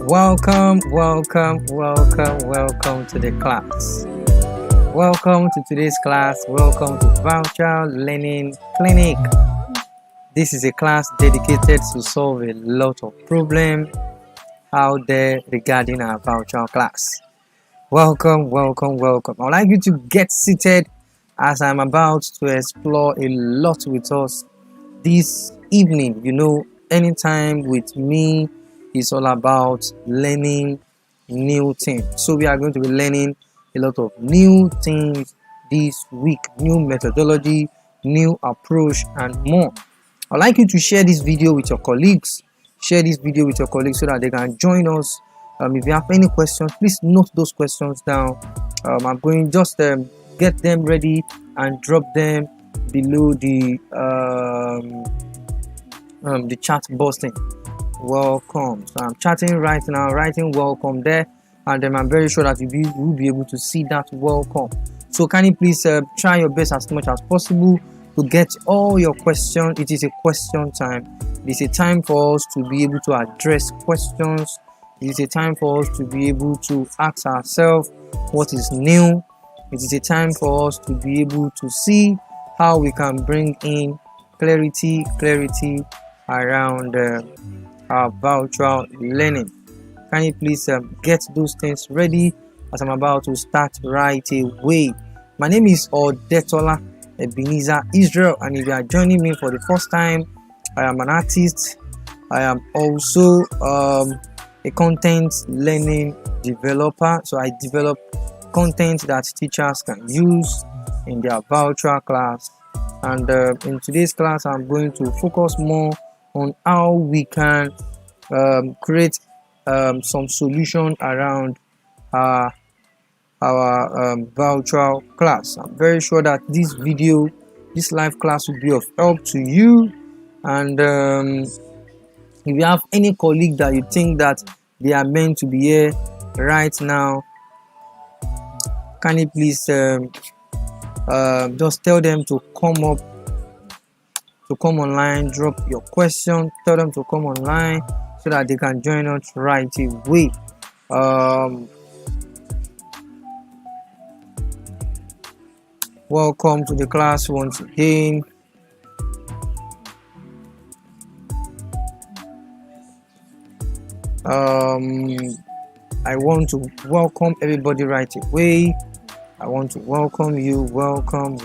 Welcome to the class. Welcome to today's class. Welcome to Virtual Learning Clinic. This is a class dedicated to solve a lot of problems out there regarding our virtual class. Welcome. I'd like you to get seated as I'm about to explore a lot with us this evening. You know, anytime with me, it's all about learning new things. So we are going to be learning a lot of new things this week, new methodology, new approach, and more. I'd like you to share this video with your colleagues. Share this video with your colleagues so that they can join us. If you have any questions, please note those questions down. I'm going just get them ready and drop them below the chat button. Welcome. So I'm chatting right now, writing welcome there, and then I'm very sure that you will be able to see that welcome. So can you please try your best as much as possible to get all your questions. It is a question time. It is a time for us to be able to address questions. It is a time for us to be able to ask ourselves what is new. It is a time for us to be able to see how we can bring in clarity around our virtual learning. Can you please get those things ready as I'm about to start right away? My name is ODETOLA Ebenezer Israel, and if you are joining me for the first time, I am an artist. I am also a content learning developer, so I develop content that teachers can use in their virtual class. And in today's class, I'm going to focus more on how we can create some solution around our virtual class. I'm very sure that this live class will be of help to you. And if you have any colleague that you think that they are meant to be here right now, can you please just tell them to come online, drop your question, tell them to come online so that they can join us right away. Welcome to the class once again. I want to welcome everybody right away. I want to welcome you. Welcome.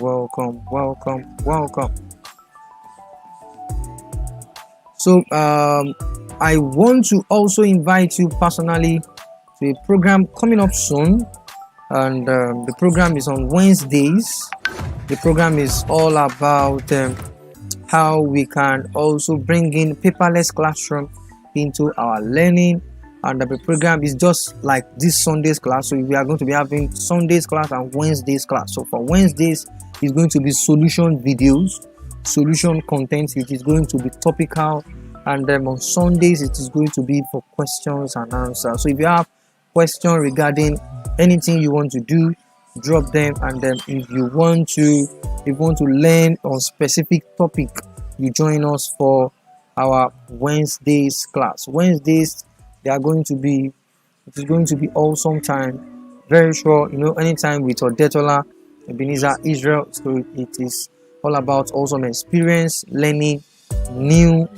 So I want to also invite you personally to a program coming up soon, and the program is on Wednesdays. The program is all about how we can also bring in paperless classroom into our learning, and the program is just like this Sunday's class. So we are going to be having Sunday's class and Wednesday's class. So for Wednesdays, it's going to be solution videos, solution content. It is going to be topical, and then on Sundays it is going to be for questions and answers. So if you have questions regarding anything you want to do, drop them, and then if you want to learn on specific topic, you join us for our Wednesdays class. Wednesdays, it is going to be awesome time. Very sure, anytime with ODETOLA, Ebenezer, Israel. So it is all about awesome experience, learning new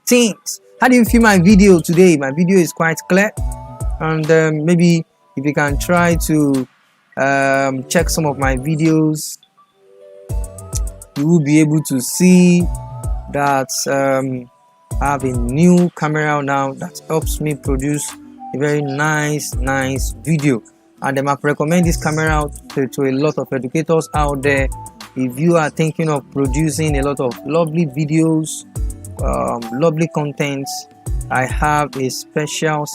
things. How do you feel my video today? My video is quite clear, and maybe if you can try to check some of my videos, you will be able to see that I have a new camera now that helps me produce a very nice video, and I recommend this camera to a lot of educators out there. If you are thinking of producing a lot of lovely videos, lovely content, I have a special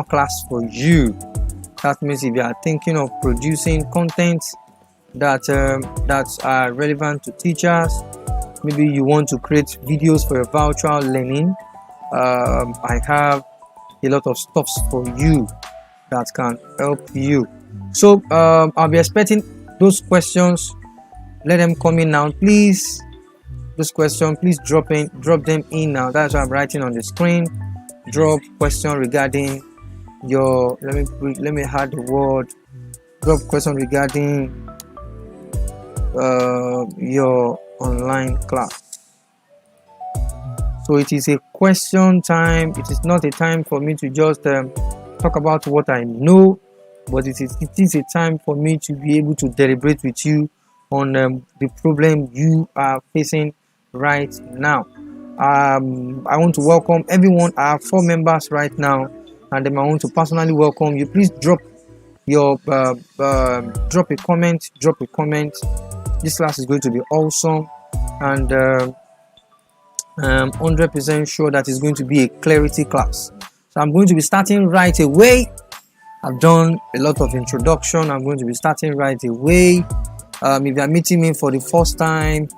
class for you. That means if you are thinking of producing content that are relevant to teachers, maybe you want to create videos for your virtual learning, I have a lot of stuff for you that can help you. So I'll be expecting those questions. Let them come in now, please. Those questions, please drop them in now. That's what I'm writing on the screen. Drop question regarding your, let me add the word, drop question regarding your online class. So it is a question time. It is not a time for me to just talk about what I know, but it is a time for me to be able to deliberate with you on the problem you are facing right now. I want to welcome everyone. I have 4 members right now, and then I want to personally welcome you. Please drop your drop a comment. This class is going to be awesome, and I'm 100% sure that it's going to be a clarity class. So I'm going to be starting right away. I've done a lot of introduction. I'm going to be starting right away. If you are meeting me for the first time,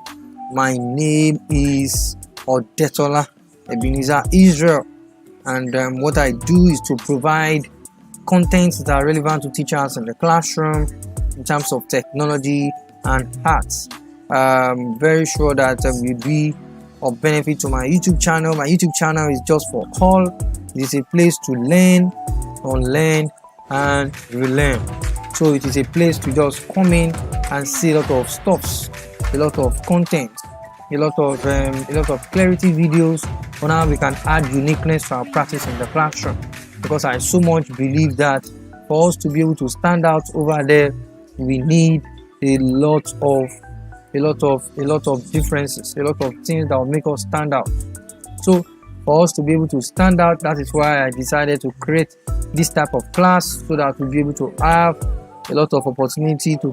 my name is ODETOLA, Ebenezer, Israel, and what I do is to provide contents that are relevant to teachers in the classroom in terms of technology and arts. Very sure that will be of benefit to my YouTube channel. My YouTube channel is just for all. It is a place to learn, unlearn, and relearn. So it is a place to just come in and see a lot of stuffs, a lot of content, a lot of clarity videos on how we can add uniqueness to our practice in the classroom. Because I so much believe that for us to be able to stand out over there, we need a lot of differences, a lot of things that will make us stand out. So for us to be able to stand out, that is why I decided to create this type of class, so that we'll be able to have a lot of opportunity to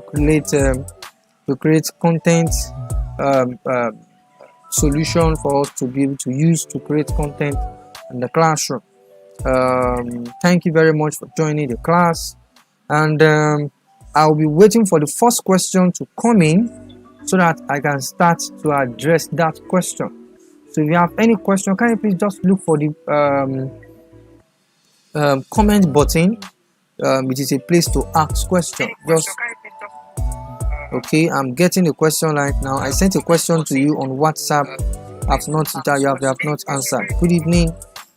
create content solution for us to be able to use to create content in the classroom. Thank you very much for joining the class, and I'll be waiting for the first question to come in so that I can start to address that question. So if you have any question, can you please just look for the comment button. It is a place to ask questions. Just okay, I'm getting a question right now. I sent a question to you on WhatsApp. You have not answered. Good evening.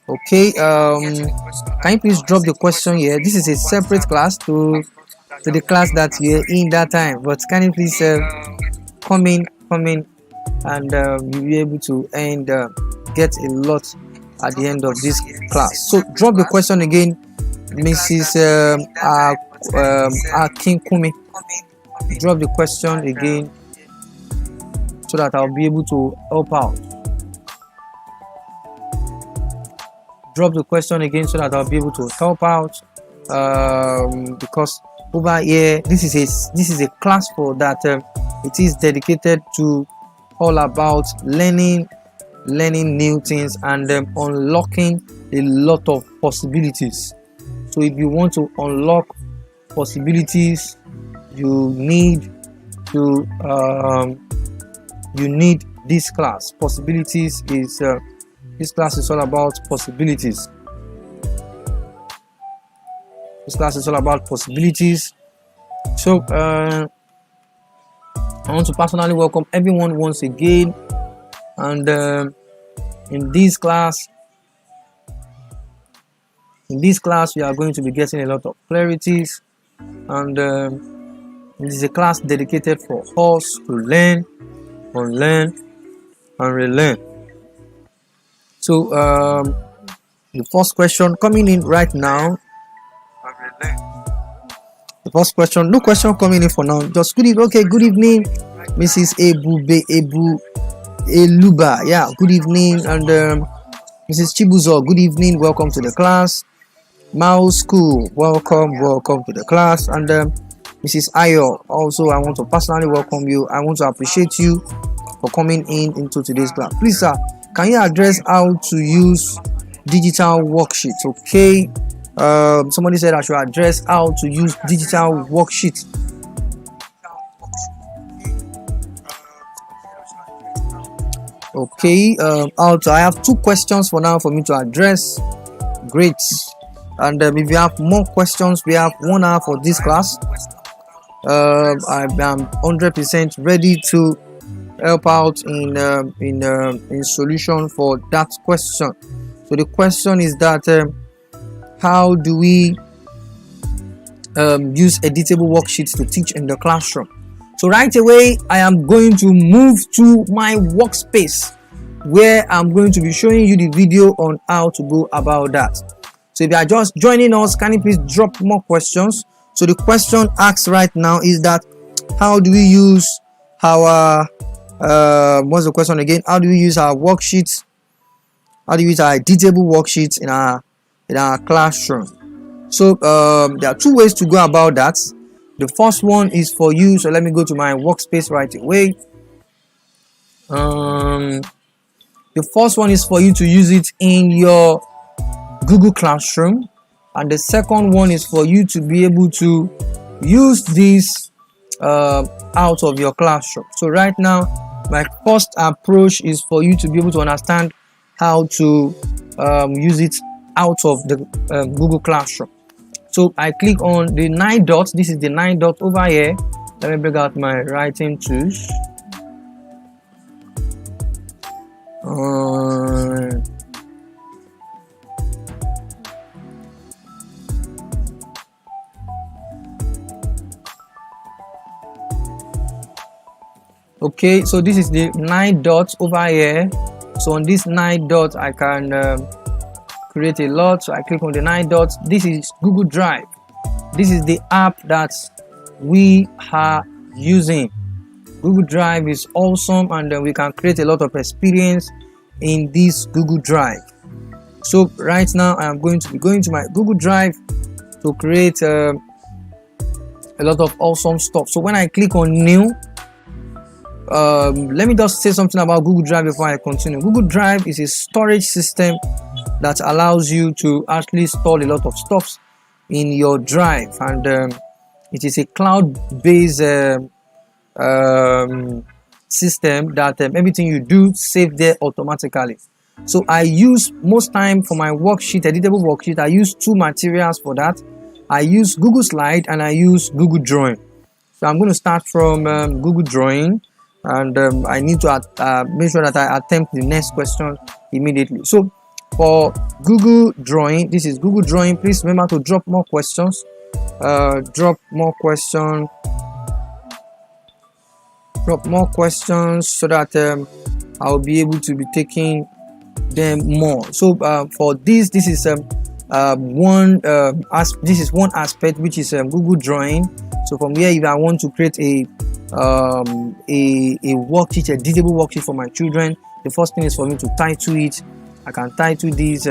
Okay, can you please drop the question here? This is a separate class to the class that you're in that time, but can you please come in and you'll be able to get a lot at the end of this class. So drop the question again Mrs. Akinkumi, drop the question again so that I'll be able to help out. Drop the question again so that I'll be able to help out, because over here this is a class for that it is dedicated to all about learning new things and unlocking a lot of possibilities. So if you want to unlock possibilities, you need this class. Possibilities is this class is all about possibilities. This class is all about possibilities. So I want to personally welcome everyone once again, and in this class we are going to be getting a lot of clarities, and this is a class dedicated for us to learn, unlearn, and relearn. So the first question coming in right now. The first question, no question coming in for now. Just good evening. Okay, good evening, Mrs. Eluba. Yeah, good evening, and Mrs. Chibuzo. Good evening. Welcome to the class. Mao School. Welcome to the class, and Mrs. Ayo. Also, I want to personally welcome you. I want to appreciate you for coming into today's class. Please, sir, can you address how to use digital worksheets? Okay. Somebody said I should address how to use digital worksheets. Okay, I have two questions for now for me to address. Great. And if you have more questions, we have 1 hour for this class. I am 100% ready to help out in solution for that question. So the question is that how do we use editable worksheets to teach in the classroom? So right away, I am going to move to my workspace where I'm going to be showing you the video on how to go about that. So if you are just joining us, can you please drop more questions? So the question asked right now is that how do we use our what's the question again? How do we use our worksheets? How do we use our editable worksheets in our classroom? So there are two ways to go about that. The first one is for you, so let me go to my workspace right away. The first one is for you to use it in your Google Classroom, and the second one is for you to be able to use this out of your classroom. So right now, my first approach is for you to be able to understand how to use it out of the Google Classroom. So I click on the 9 dots. This is the 9 dot over here. Let me bring out my writing tools. Okay, so this is the 9 dots over here. So on this 9 dots, I can create a lot. So I click on the 9 dots. This is Google Drive. This is the app that we are using. Google Drive is awesome, and we can create a lot of experience in this Google Drive. So right now I am going to be going to my Google Drive to create a lot of awesome stuff. So when I click on new, let me just say something about Google Drive before I continue. Google Drive is a storage system that allows you to actually store a lot of stuff in your drive, and it is a cloud-based system that everything you do save there automatically. So I use most time for my worksheet, editable worksheet, I use two materials for that. I use Google Slide and I use Google Drawing. So I'm going to start from Google Drawing, and I need to make sure that I attempt the next question immediately. So for Google Drawing, this is Google Drawing. Please remember to drop more questions. Drop more questions so that I'll be able to be taking them more. So for this is this is one aspect, which is Google Drawing. So from here, if I want to create a worksheet, a editable worksheet for my children, the first thing is for me to title it. I can title this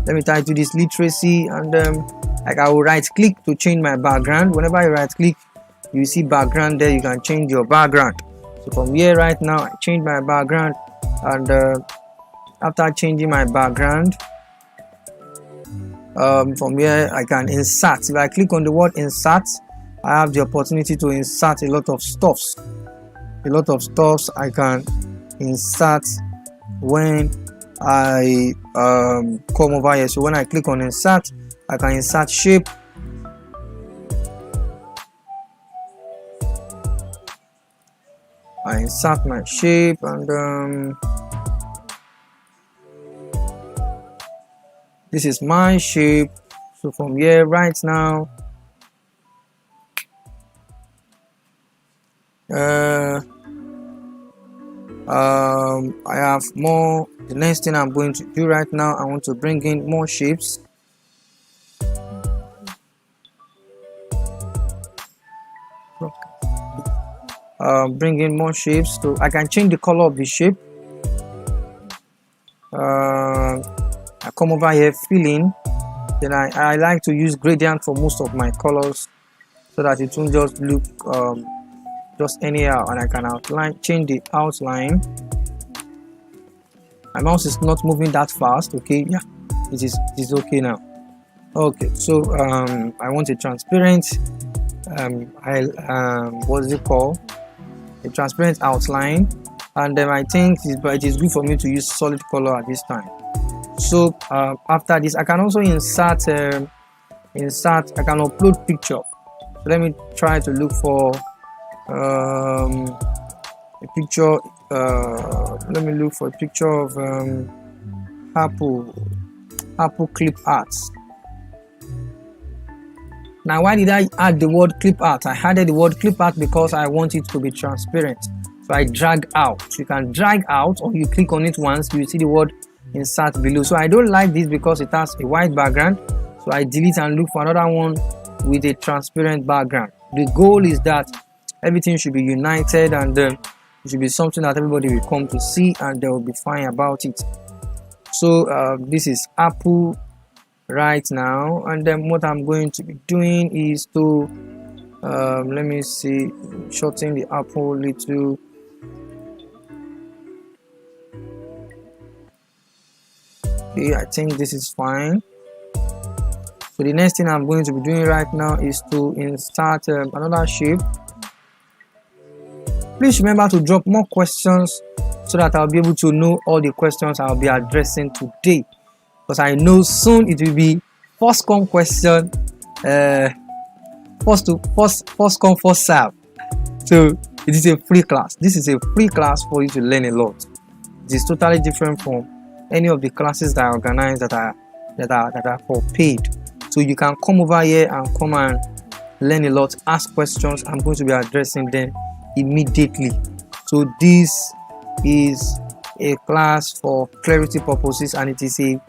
let me title this literacy, and like I will right click to change my background. Whenever you right click, you see background there, you can change your background. So from here right now, I change my background, and after changing my background, from here I can insert. If I click on the word insert, I have the opportunity to insert a lot of stuffs. I can insert when I come over here. So when I click on insert, I can insert shape. I insert my shape, and this is my shape. So from here right now, I have more. The next thing I'm going to do right now, I want to bring in more shapes. Bring in more shapes, so I can change the color of the shape. I come over here, fill in. Then I like to use gradient for most of my colors, so that it won't just look just anyhow, and I can change the outline. My mouse is not moving that fast. Okay, yeah, it is okay now. Okay, so I want a transparent what's it called, a transparent outline, and then I think it is good for me to use solid color at this time. So after this, I can also insert I can upload picture. So let me try to look for a picture. Let me look for a picture of Apple clip art. Now, why did I add the word clip art? I added the word clip art because I want it to be transparent. So I drag out. You can drag out, or you click on it once, you see the word insert below. So I don't like this because it has a white background. So I delete and look for another one with a transparent background. The goal is that everything should be united, and it should be something that everybody will come to see and they will be fine about it. So this is Apple right now, and then what I'm going to be doing is to let me see, shorten the Apple little. Okay, I think this is fine. So the next thing I'm going to be doing right now is to insert another shape. Please remember to drop more questions so that I'll be able to know all the questions I'll be addressing today, because I know soon it will be first come question, first come first serve. So it is a free class. This is a free class for you to learn a lot. It is totally different from any of the classes that I organize that are for paid. So you can come over here and come and learn a lot, ask questions. I'm going to be addressing them immediately. So this is a class for clarity purposes, and it is a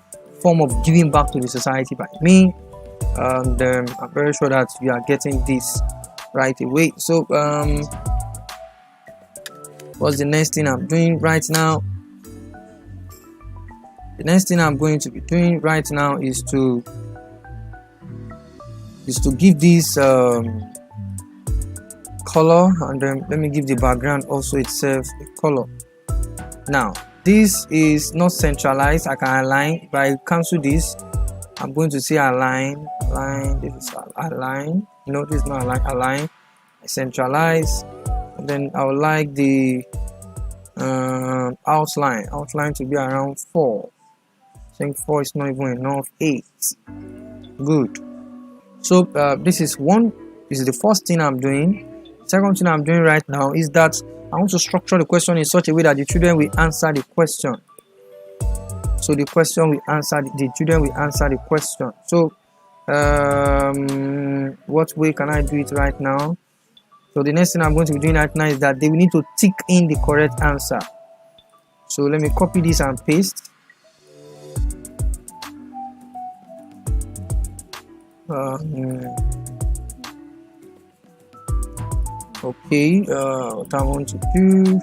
form of giving back to the society by me, and I'm very sure that you are getting this right away. So what's the next thing I'm doing right now? The next thing I'm going to be doing right now is to give this color, and then let me give the background also itself a color. Now this is not centralized. I can align. If I cancel this, I'm going to see align. This is align. No, this is not align. Align. I centralize, and then I would like the outline to be around 4. I think 4 is not even enough. 8. Good. So this is the first thing I'm doing. Second thing I'm doing right now is that I want to structure the question in such a way that the children will answer the question. So the children will answer the question. So what way can I do it right now? So the next thing I'm going to be doing right now is that they will need to tick in the correct answer. So let me copy this and paste. Okay, what I want to do,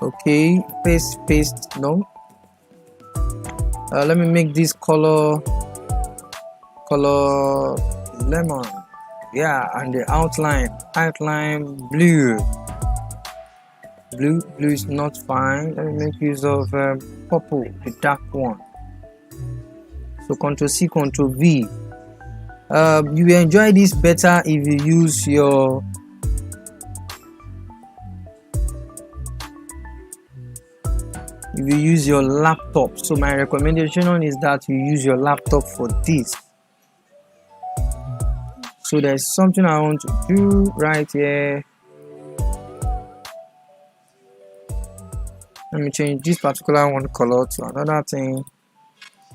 okay, paste, no, let me make this color lemon, yeah, and the outline blue is not fine. Let me make use of purple, the dark one. So Ctrl C, Ctrl V. You will enjoy this better if you use your laptop. So my recommendation is that you use your laptop for this. So there's something I want to do right here. Let me change this particular one color to another thing,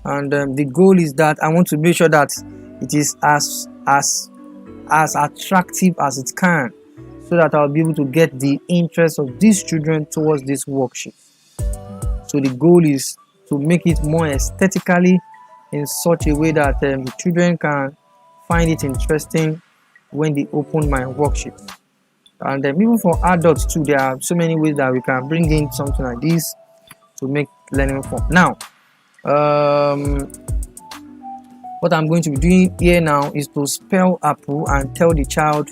and the goal is that I want to make sure that it is as attractive as it can, so that I'll be able to get the interest of these children towards this worksheet. So the goal is to make it more aesthetically in such a way that the children can find it interesting when they open my worksheet. And even for adults too, there are so many ways that we can bring in something like this to make learning fun. Now, what I'm going to be doing here now is to spell apple and tell the child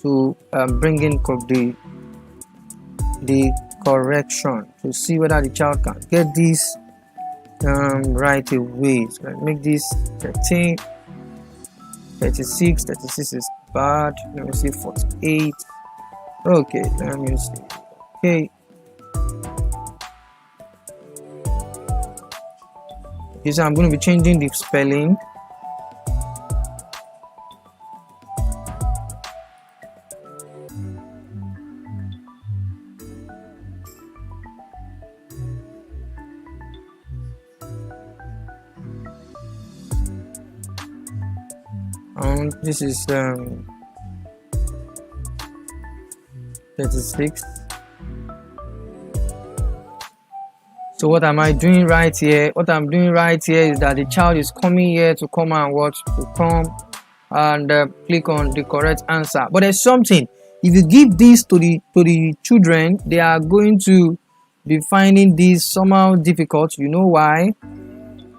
to bring in the correction to see whether the child can get this right away. So I make this 13, 36 is bad. Let me see, 48. Okay, let me see. Okay. Okay, so I'm going to be changing the spelling. This is 36. So what am I doing right here? What I'm doing right here is that the child is coming here to come and watch, to come and click on the correct answer. But there's something, if you give this to the children, they are going to be finding this somehow difficult. You know why?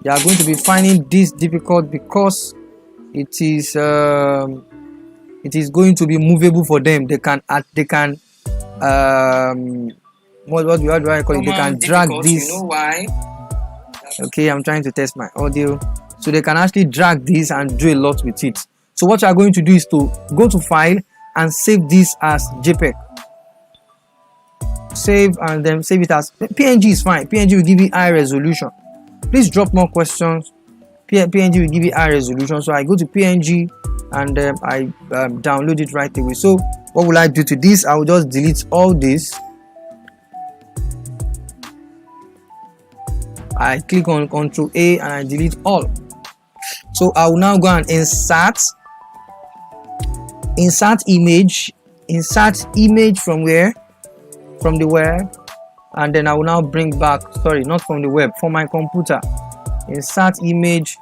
They are going to be finding this difficult because it is going to be movable for them. They can what do I call it? They can drag this. You know why? Okay, I'm trying to test my audio. So they can actually drag this and do a lot with it. So what you are going to do is to go to File and save this as JPEG. Save and then save it as PNG is fine. PNG will give you high resolution. Please drop more questions. PNG will give you high resolution. So I go to PNG and I download it right away. So what will I do to this? I will just delete all this. I click on Ctrl A and I delete all. So I will now go and insert image from where? From the web. And then I will now bring back, sorry, not from the web, from my computer. Insert image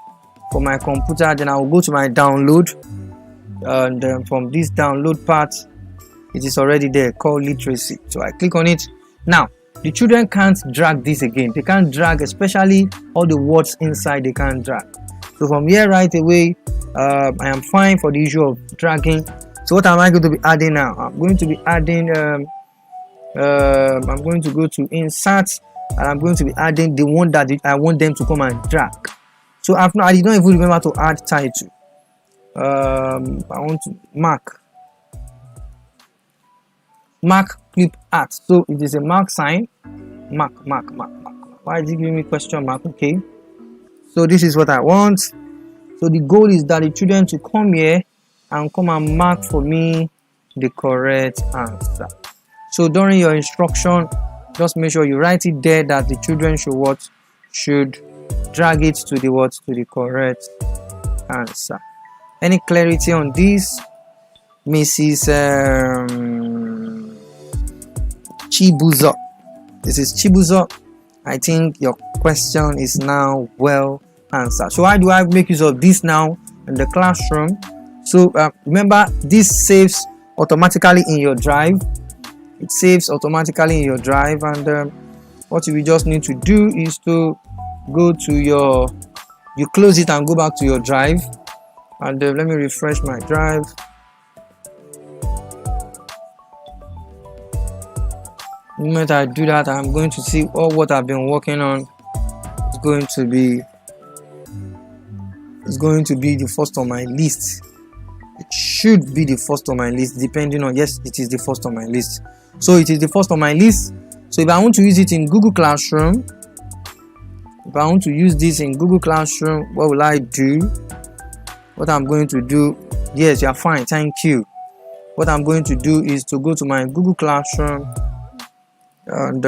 for my computer. Then I will go to my download, and from this download part, it is already there, called literacy. So I click on it. Now the children can't drag this again. They can't drag, especially all the words inside, they can't drag. So from here right away, I am fine for the issue of dragging. So what am I going to be adding now? I'm going to be adding I'm going to go to insert, and I'm going to be adding the one that I want them to come and drag. So I did not even remember to add title. I want to mark clip art. So it is a mark sign. Mark. Why is it giving me question mark? Okay. So this is what I want. So the goal is that the children to come here and come and mark for me the correct answer. So during your instruction, just make sure you write it there that the children should drag it to the correct answer. Any clarity on this? Mrs. Chibuzo. This is Chibuzo. I think your question is now well answered. So how do I make use of this now in the classroom? So remember, this saves automatically in your drive. It saves automatically in your drive, and what you just need to do is to go to you close it and go back to your drive. And let me refresh my drive. The moment I do that, I'm going to see all what I've been working on. It's going to be the first on my list. It should be the first on my list, depending on, yes, it is the first on my list. So it is the first on my list. So if I want to use it in Google Classroom, if I want to use this in Google Classroom, what will I do? What I'm going to do, yes, you're fine, thank you. What I'm going to do is to go to my Google Classroom and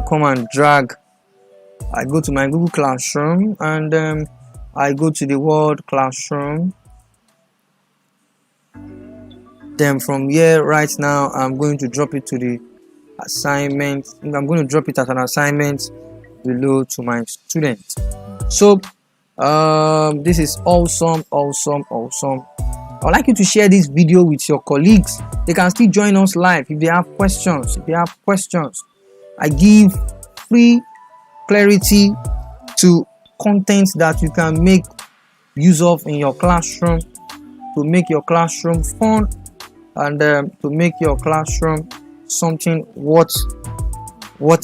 come and drag. I go to my Google Classroom and I go to the word classroom. Then from here, right now, I'm going to drop it to the assignment. I'm going to drop it as an assignment below to my students. So this is awesome. I would like you to share this video with your colleagues. They can still join us live if they have questions. I give free clarity to content that you can make use of in your classroom to make your classroom fun and to make your classroom something worth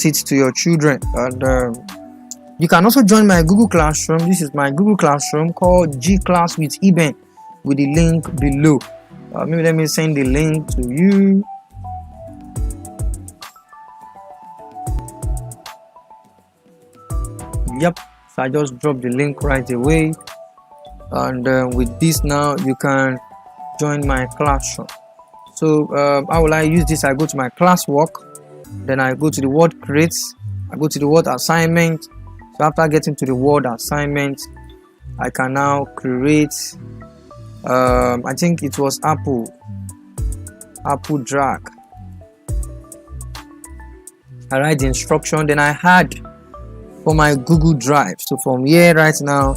it to your children. And you can also join my Google Classroom. This is my Google Classroom called G Class with EBEN, with the link below. Maybe let me send the link to you. Yep, so I just dropped the link right away, and with this now you can join my classroom. So how will I use this? I go to my classwork, then I go to the word create, I go to the word assignment. So after getting to the word assignment, I can now create I think it was Apple drag. I write the instruction, then I had for my Google Drive. So from here right now,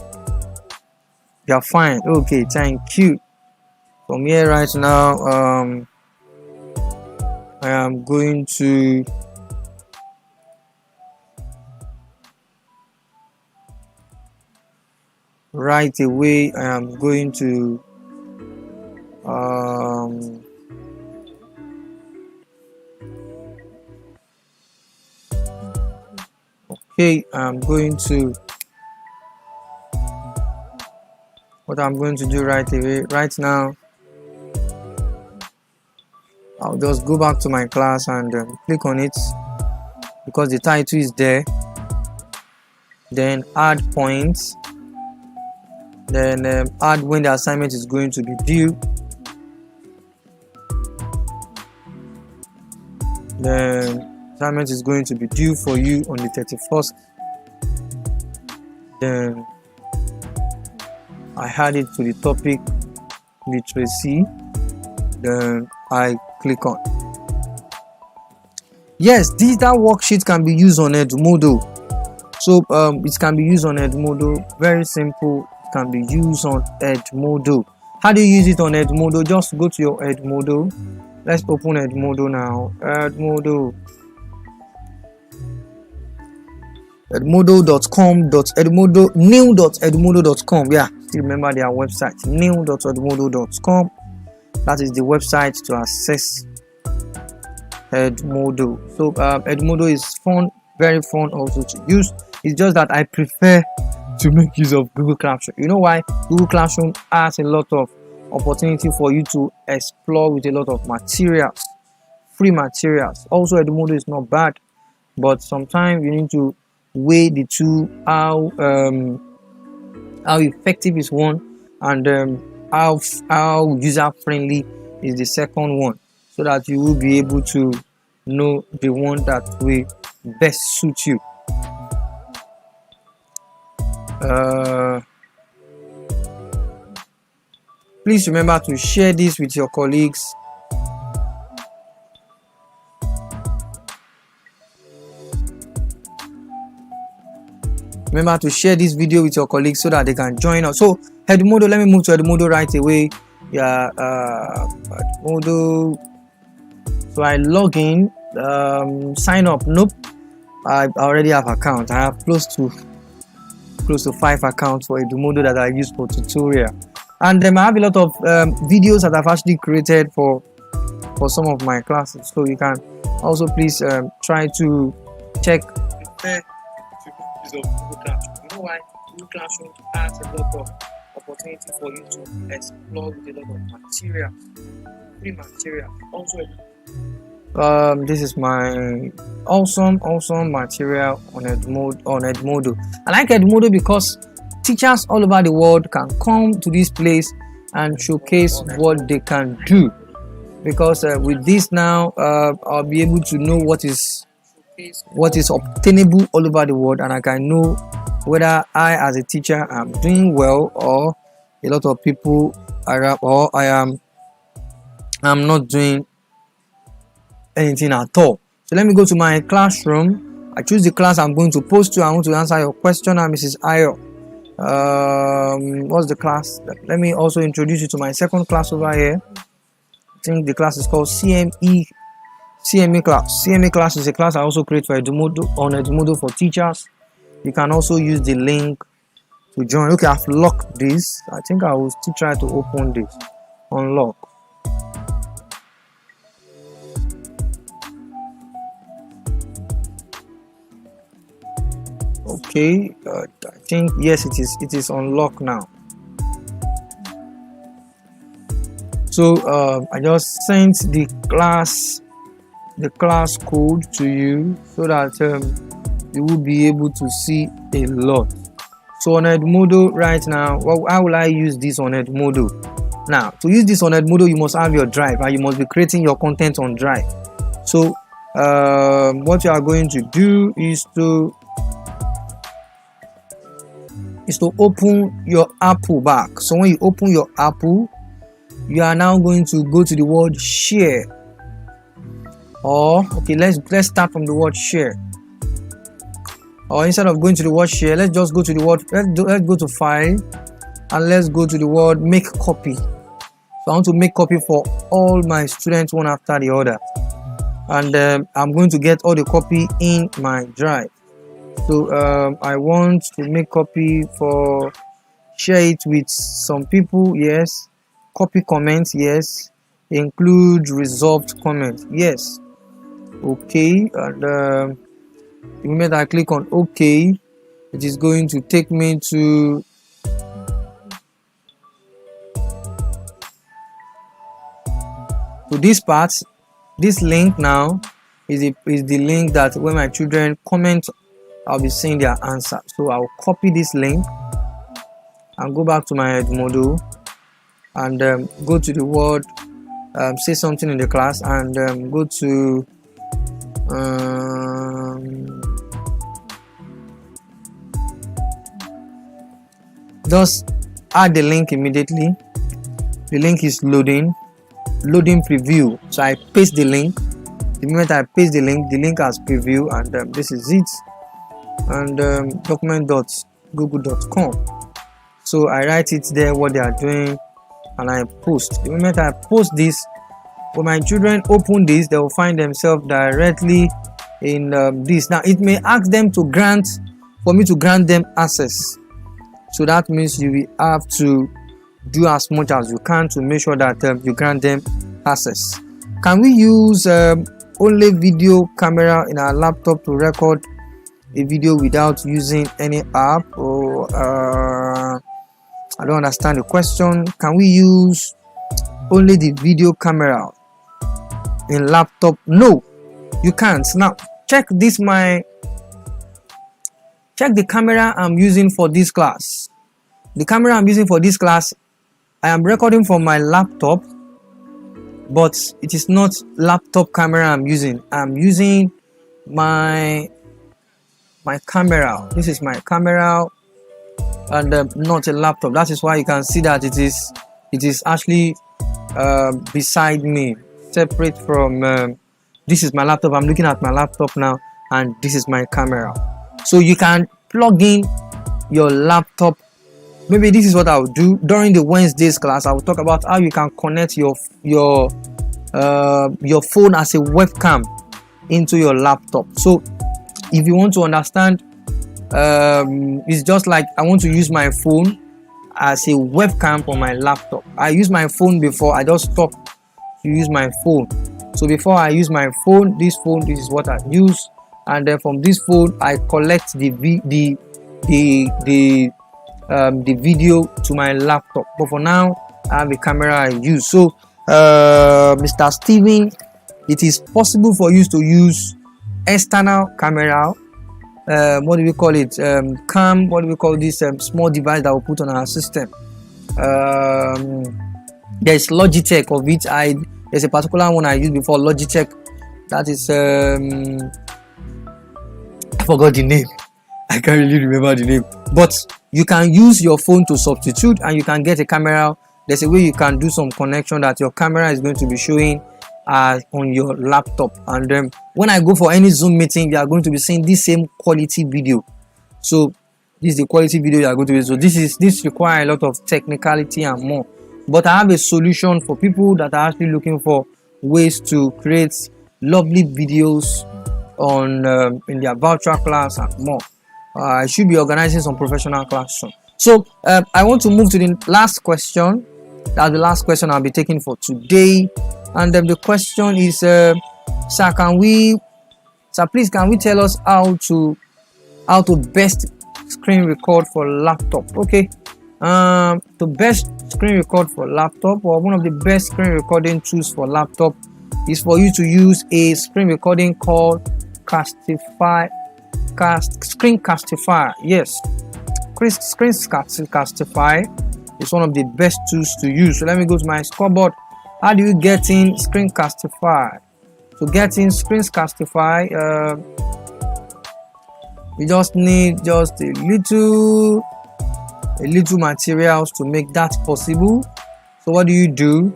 you're fine. Okay, thank you. From here right now, I am going to right away. I am going to okay, I'm going to what I'm going to do right away. Right now, I'll just go back to my class and click on it because the title is there. Then add points. Then add when the assignment is going to be due. Then assignment is going to be due for you on the 31st. Then I add it to the topic literacy. Then I click on. Yes, digital worksheet can be used on Edmodo. So it can be used on Edmodo. Very simple. It can be used on Edmodo. How do you use it on Edmodo? Just go to your Edmodo. Let's open Edmodo now. Edmodo. Edmodo.com. Edmodo new.edmodo.com. Yeah, still remember their website. new.edmodo.com. That is the website to access Edmodo. So Edmodo is fun, very fun also to use. It's just that I prefer to make use of Google Classroom. You know why? Google Classroom has a lot of opportunity for you to explore with a lot of materials, free materials. Also, Edmodo is not bad, but sometimes you need to weigh the two, how effective is one, and how user friendly is the second one, so that you will be able to know the one that will best suit you. please remember to share this with your colleagues. Remember to share this video with your colleagues so that they can join us. So Edmodo, let me move to Edmodo right away. Yeah, Edmodo. So I log in, sign up. Nope, I already have account. I have close to 5 accounts for Edmodo that I use for tutorial, and I have a lot of videos that I've actually created for some of my classes. So you can also please try to check. You know why? Google Classroom has a lot of opportunity for you to explore with a lot of material, free material. Also, this is my awesome material on Edmodo. I like Edmodo because teachers all over the world can come to this place and showcase what they can do. Because with this now, I'll be able to know what is obtainable all over the world, and I can know whether I as a teacher am doing well, or a lot of people are, or I'm not doing anything at all. So let me go to my classroom. I choose the class I'm going to post to. I want to answer your question now, Mrs. Ayo. What's the class? Let me also introduce you to my second class over here. I think the class is called CME class. CME class is a class I also create for Edmodo, on Edmodo for teachers. You can also use the link to join. Okay, I've locked this. I think I will still try to open this. Unlock. Okay, I think yes, it is unlocked now. So I just sent the class code to you so that you will be able to see a lot. So on Edmodo right now, how will I use this on Edmodo? Now, to use this on Edmodo, you must have your drive, and you must be creating your content on drive. So what you are going to do is to open your Apple back. So when you open your Apple, you are now going to go to the word share. Or okay, let's start from the word share. Or instead of going to the word share, let's just go to the word, let's go to file, and let's go to the word make copy. So I want to make copy for all my students one after the other, and I'm going to get all the copy in my drive. So I want to make copy for, share it with some people, yes. Copy comments, yes. Include resolved comments, yes. Okay, and the moment I click on OK, it is going to take me to this part. This link now is the link that when my children comment, I'll be seeing their answer. So I'll copy this link and go back to my Edmodo and go to the word, say something in the class, and go to just add the link immediately. The link is loading preview. So I paste the link. The moment I paste the link has preview, and this is it. And document.google.com. So I write it there what they are doing, and I post. The moment I post this, when my children open this, they will find themselves directly in this. Now it may ask them to for me to grant them access. So that means you will have to do as much as you can to make sure that you grant them access. Can we use only video camera in our laptop to record a video without using any app? Or I don't understand the question. Can we use only the video camera in laptop? No, you can't. Now check this, check the camera I'm using for this class. The camera I'm using for this class, I am recording from my laptop, but it is not laptop camera I'm using. I'm using my camera. This is my camera, and not a laptop. That is why you can see that it is it is actually beside me, separate from this is my laptop. I'm looking at my laptop now, and this is my camera. So you can plug in your laptop. Maybe this is what I will do during the Wednesdays class. I will talk about how you can connect your phone as a webcam into your laptop. So if you want to understand, it's just like I want to use my phone as a webcam for my laptop. I use my phone before, I just stop to use my phone. So before I use my phone, this is what I use, and then from this phone I collect the video to my laptop. But for now I have a camera I use. So Mr. Steven, it is possible for you to use external camera. What do we call it? Cam. What do we call this small device that we put on our system? There's Logitech of it. There's a particular one I used before, Logitech. That is I forgot the name. I can't really remember the name. But you can use your phone to substitute, and you can get a camera. There's a way you can do some connection that your camera is going to be showing on your laptop, and then when I go for any Zoom meeting, you are going to be seeing this same quality video. So this is the quality video you are going to be. So this requires a lot of technicality and more. But I have a solution for people that are actually looking for ways to create lovely videos on in their virtual class and more. I should be organizing some professional class soon. So I want to move to the last question. That's the last question I'll be taking for today. And the question is, sir, please can we tell us how to best screen record for laptop? Okay, the best screen record for laptop, or one of the best screen recording tools for laptop, is for you to use a screen recording called Screencastify. Yes, Screencastify is one of the best tools to use. So let me go to my scoreboard. How do you get in Screencastify? To get in Screencastify, you just need just a little materials to make that possible. So what do?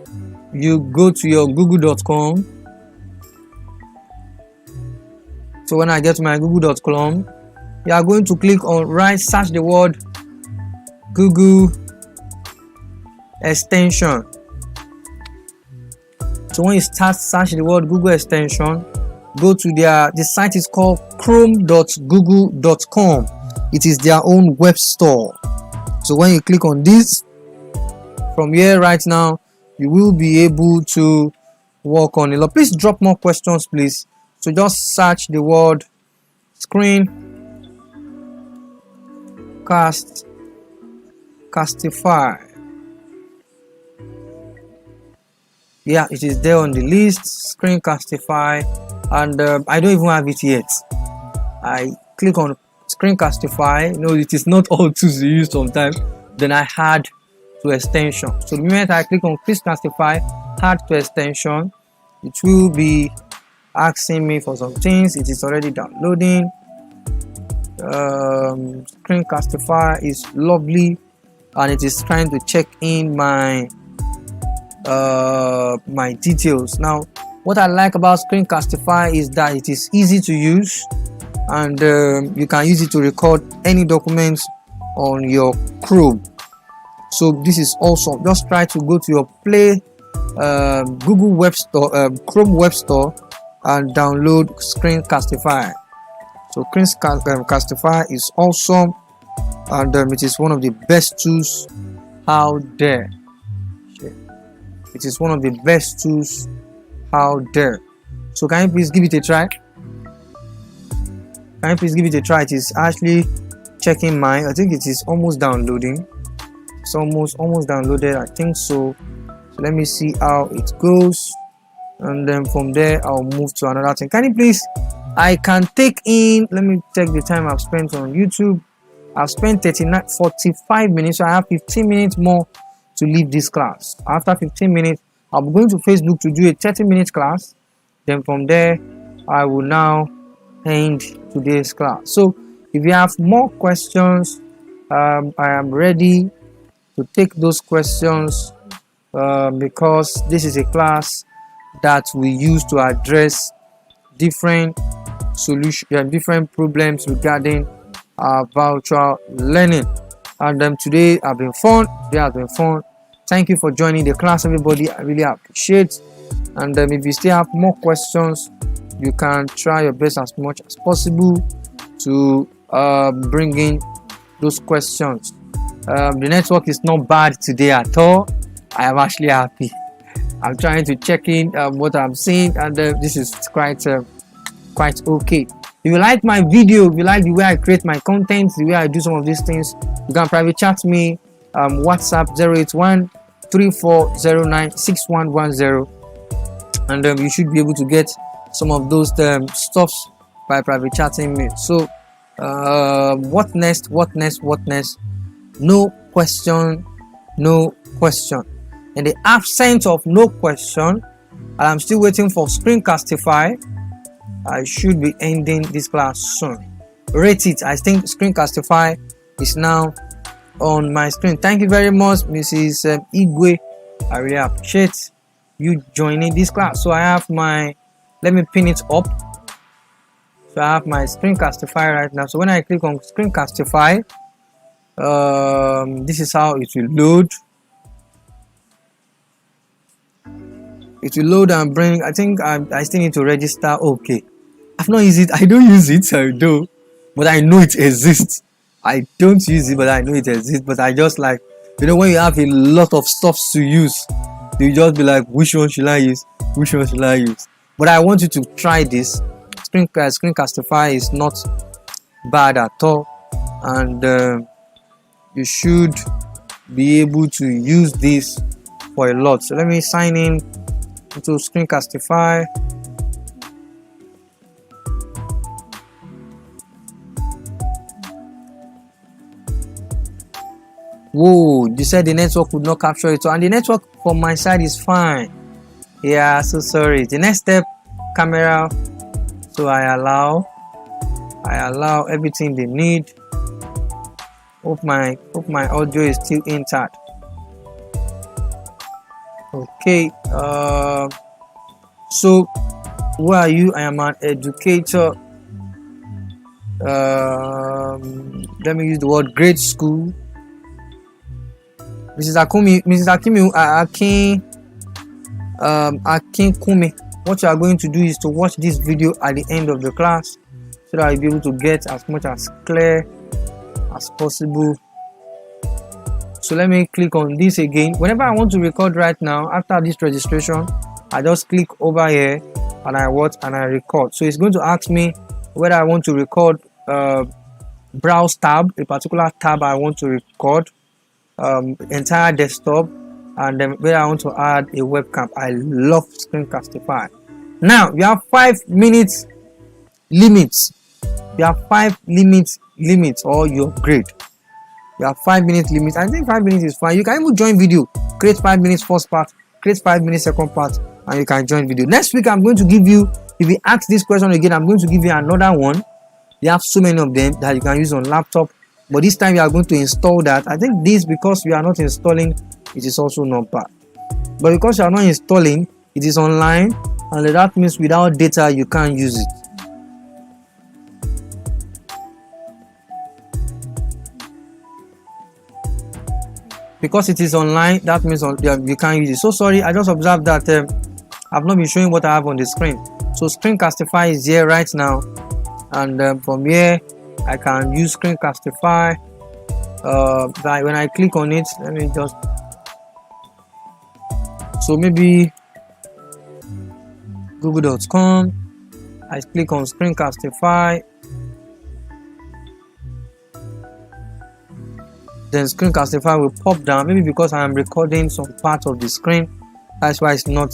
You go to your google.com. So when I get to my google.com, you are going to click on search the word Google extension. So when you start search the word Google extension, go to the site is called chrome.google.com. It is their own web store. So when you click on this, from here right now, you will be able to work on it. Please drop more questions, please. So just search the word Screencastify. Yeah, it is there on the list, Screencastify, and I don't even have it yet. I click on Screencastify. No, it is not all tools you use sometimes. Then I add to extension. So the moment I click on Screencastify, add to extension, it will be asking me for some things. It is already downloading. Screencastify is lovely, and it is trying to check in my details. Now what I like about Screencastify is that it is easy to use, and you can use it to record any documents on your Chrome. So this is awesome. Just try to go to your Google Web Store, Chrome Web Store, and download Screencastify. So Screencastify is awesome, and it is one of the best tools out there. It is one of the best tools out there. So can you please give it a try? It is actually checking mine. I think it is almost downloading. It's almost downloaded, I think so. So let me see how it goes, and then from there I'll move to another thing. Can you please, I can take in, let me check the time I've spent on YouTube. I've spent 45 minutes, so I have 15 minutes more to leave this class. After 15 minutes, I'm going to Facebook to do a 30-minute class. Then from there, I will now end today's class. So if you have more questions, I am ready to take those questions because this is a class that we use to address different different problems regarding virtual learning. And today has been fun. Thank you for joining the class, everybody. I really appreciate. And if you still have more questions, you can try your best as much as possible to bring in those questions. The network is not bad today at all. I am actually happy. I'm trying to check in what I'm seeing, and this is quite okay. If you like my video, if you like the way I create my content, the way I do some of these things, you can private chat me. WhatsApp 081-3409-6110, and you should be able to get some of those stuffs by private chatting me. So what next? No question. In the absence of no question, and I'm still waiting for Screencastify, I should be ending this class soon. Rate it. I think Screencastify is now on my screen. Thank you very much, Mrs. Igwe. I really appreciate you joining this class. So I have my, let me pin it up. So I have my Screencastify right now. So when I click on Screencastify, this is how it will load. It will load and bring. I think I still need to register. Okay, I've not used it. I don't use it. I do, but I know it exists. I don't use it, but I know it exists. But I just like, you know, when you have a lot of stuff to use, you just be like, which one should I use? Which one should I use? But I want you to try this. Screencastify is not bad at all, and you should be able to use this for a lot. So let me sign in to Screencastify. Whoa, you said the network would not capture it, and the network from my side is fine. Yeah, so sorry. The next step, camera. So I allow everything they need. Hope my audio is still intact. Okay, so who are you? I am an educator. Let me use the word grade school. Mrs. Akin Kumi. What you are going to do is to watch this video at the end of the class, so that you'll be able to get as much as clear as possible. So let me click on this again. Whenever I want to record right now, after this registration, I just click over here and I record. So it's going to ask me whether I want to record browse tab, a particular tab I want to record, entire desktop, and then whether I want to add a webcam. I love Screencastify. Now we have 5 minutes limits. You have 5 limits or you upgrade. You have 5 minutes limit. I think 5 minutes is fine. You can even join video. Create 5 minutes first part, create 5 minutes second part, and you can join video. Next week I'm going to give you, if you ask this question again, I'm going to give you another one. You have so many of them that you can use on laptop, but this time you are going to install that. I think this, because we are not installing, it is also not bad. But because you are not installing, it is online, and that means without data you can't use it. Because it is online, that means you can't use it. So sorry, I just observed that I've not been showing what I have on the screen. So Screencastify is here right now, and from here I can use Screencastify. When I click on it, let me just, so maybe google.com, I click on Screencastify, then Screencastify will pop down. Maybe because I am recording some part of the screen, that's why it's not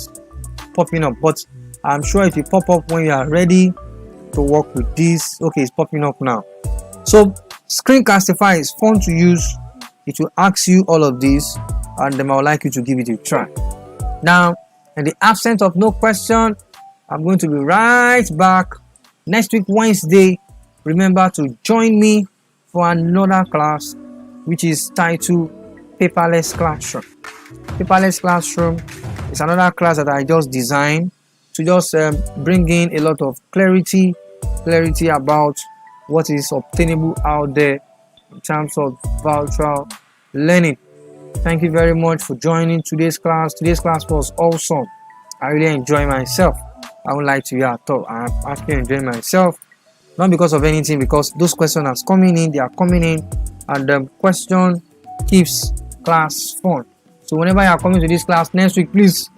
popping up, but I'm sure it will pop up when you are ready to work with this. Okay, it's popping up now. So Screencastify is fun to use. It will ask you all of this, and then I would like you to give it a try. Now, in the absence of no question, I'm going to be right back next week Wednesday. Remember to join me for another class, which is titled Paperless Classroom. Paperless classroom is another class that I just designed to just bring in a lot of clarity about what is obtainable out there in terms of virtual learning. Thank you very much for joining today's class. Today's class was awesome. I really enjoy myself. I would like to hear at all. I'm actually enjoying myself, not because of anything, because those questions are coming in, and the question keeps class fun. So whenever you are coming to this class next week, please,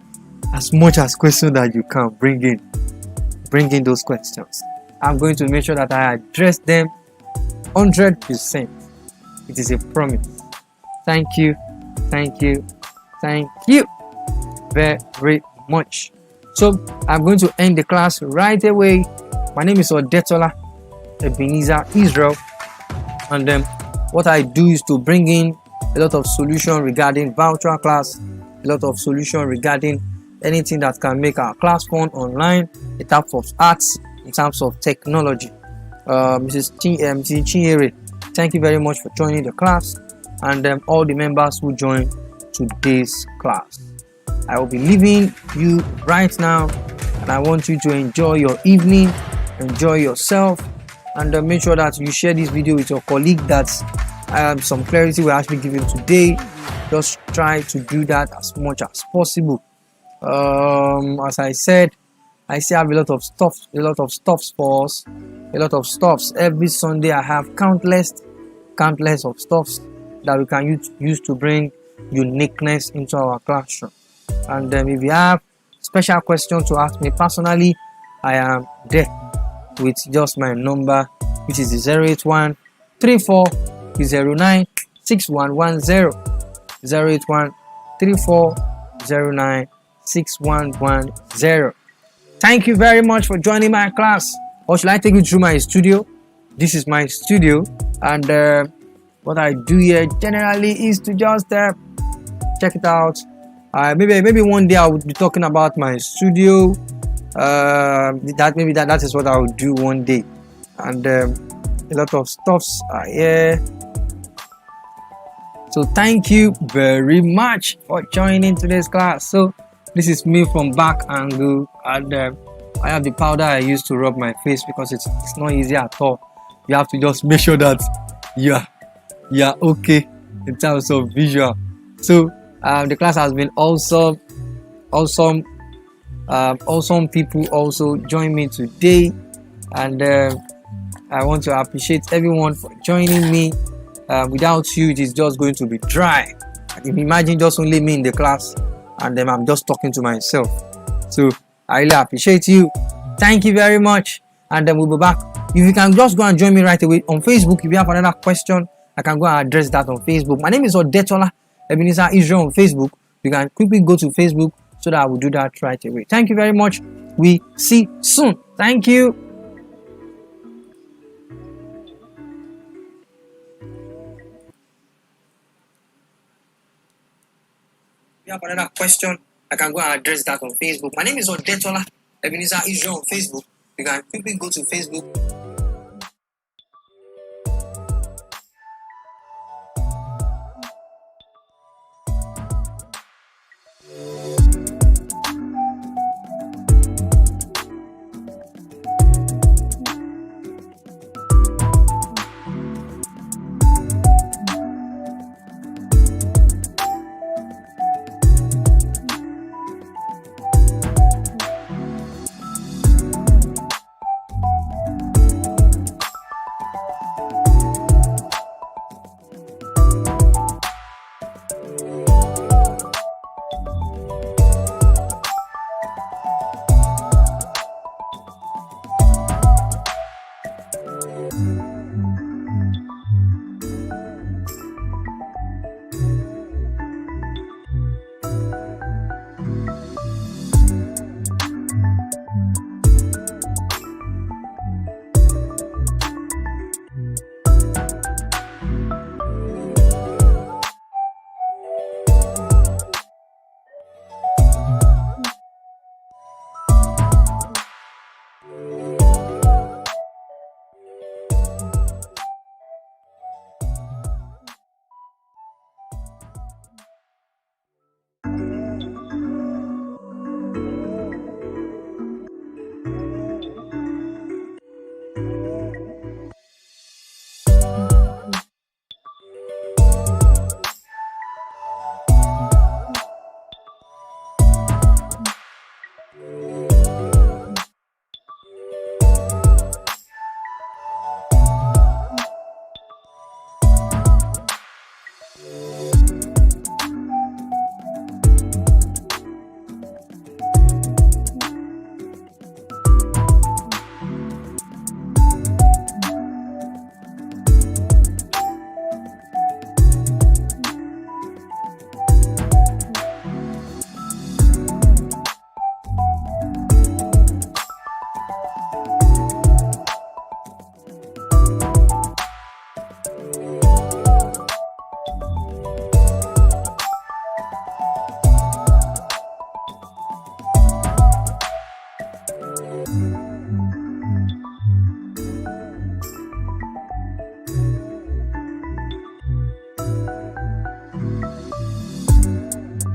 as much as questions that you can bring in those questions. I'm going to make sure that I address them 100%. It is a promise. Thank you very much. So I'm going to end the class right away. My name is ODETOLA Ebenezer Israel, and what I do is to bring in a lot of solution regarding virtual class, a lot of solution regarding anything that can make our class fun online, in terms of arts, in terms of technology. Mrs. Chinyere, thank you very much for joining the class, and all the members who joined today's class. I will be leaving you right now, and I want you to enjoy your evening, enjoy yourself, and make sure that you share this video with your colleague that some clarity we're actually giving today. Just try to do that as much as possible. As I said, I still have a lot of stuffs for us, a lot of stuffs. Every Sunday I have countless of stuffs that we can use to bring uniqueness into our classroom. And if you have special questions to ask me personally, I am there with just my number, which is 081 3409 6110, 081 3409 6110. Thank you very much for joining my class. Or should I take you through my studio? This is my studio, and what I do here generally is to just check it out. Maybe one day I would be talking about my studio. That is what I would do one day, and a lot of stuffs are here. So thank you very much for joining today's class. So this is me from back angle, and I have the powder I use to rub my face because it's not easy at all. You have to just make sure that you're okay in terms of visual. So the class has been awesome people also join me today, and I want to appreciate everyone for joining me. Without you, it is just going to be dry. Imagine just only me in the class, and then I'm just talking to myself. So I really appreciate you. Thank you very much, and then we'll be back. If you can just go and join me right away on Facebook. If you have another question, I can go and address that on Facebook. My name is ODETOLA Ebenezer Israel on Facebook. You can quickly go to Facebook so that I will do that right away. Thank you very much. We see soon. Thank you. If you have another question, I can go and address that on Facebook. My name is ODETOLA Ebenezer Israel on Facebook. You can quickly go to Facebook